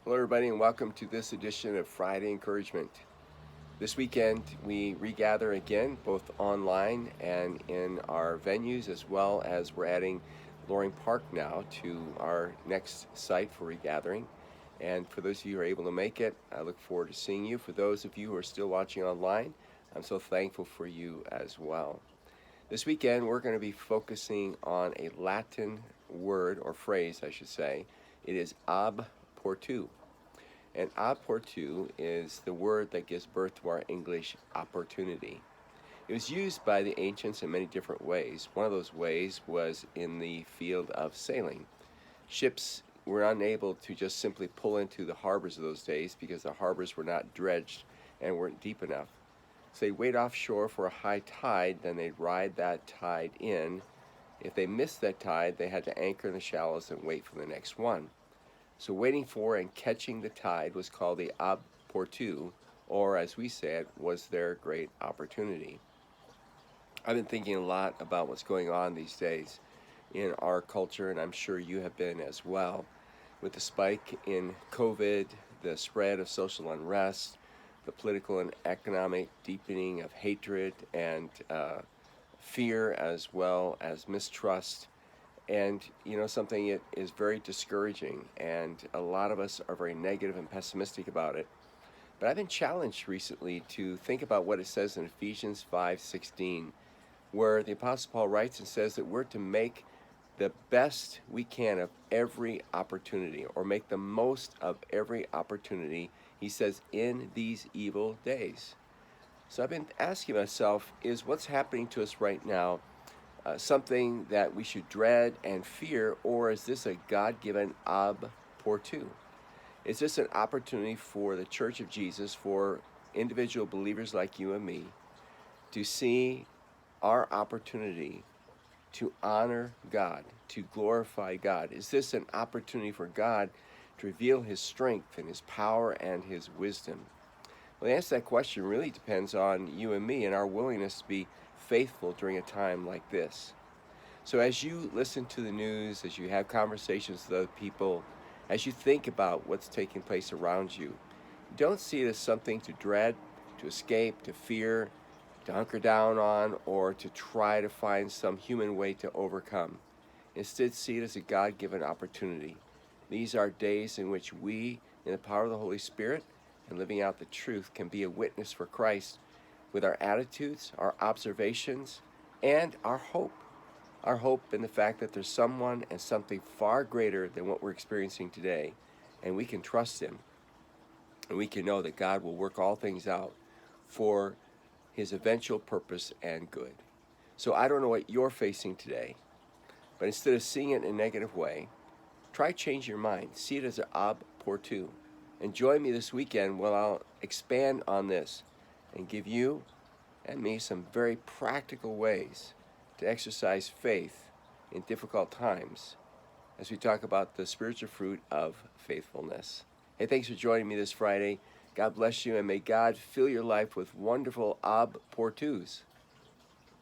Hello, everybody, and welcome to this edition of Friday Encouragement. This weekend, we regather again, both online and in our venues, as well as we're adding Loring Park now to our next site for regathering. And for those of you who are able to make it, I look forward to seeing you. For those of you who are still watching online, I'm so thankful for you as well. This weekend, we're going to be focusing on a Latin word, or phrase, I should say. It is ab portu. And oportu is the word that gives birth to our English opportunity. It was used by the ancients in many different ways. One of those ways was in the field of sailing. Ships were unable to just simply pull into the harbors of those days because the harbors were not dredged and weren't deep enough. So they'd wait offshore for a high tide, then they'd ride that tide in. If they missed that tide, they had to anchor in the shallows and wait for the next one. So waiting for and catching the tide was called the ab portu, or as we say it, was their great opportunity. I've been thinking a lot about what's going on these days in our culture, and I'm sure you have been as well, with the spike in COVID, the spread of social unrest, the political and economic deepening of hatred and fear, as well as mistrust. And something, it is very discouraging, and a lot of us are very negative and pessimistic about it. But I've been challenged recently to think about what it says in Ephesians 5:16, where the Apostle Paul writes and says that we're to make the best we can of every opportunity, or make the most of every opportunity, he says, in these evil days. So I've been asking myself, is what's happening to us right now something that we should dread and fear, or is this a God-given ab portu? Is this an opportunity for the Church of Jesus, for individual believers like you and me, to see our opportunity to honor God, to glorify God? Is this an opportunity for God to reveal His strength and His power and His wisdom? Well, the answer to that question really depends on you and me and our willingness to be faithful during a time like this. So as you listen to the news, as you have conversations with other people, as you think about what's taking place around you, don't see it as something to dread, to escape, to fear, to hunker down on, or to try to find some human way to overcome. Instead, see it as a God-given opportunity. These are days in which we, in the power of the Holy Spirit and living out the truth, can be a witness for Christ with our attitudes, our observations, and our hope. Our hope in the fact that there's someone and something far greater than what we're experiencing today, and we can trust Him, and we can know that God will work all things out for His eventual purpose and good. So I don't know what you're facing today, but instead of seeing it in a negative way, try change your mind. See it as an ab portu. And join me this weekend while I'll expand on this and give you and me some very practical ways to exercise faith in difficult times as we talk about the spiritual fruit of faithfulness. Hey, thanks for joining me this Friday. God bless you, and may God fill your life with wonderful ab portus.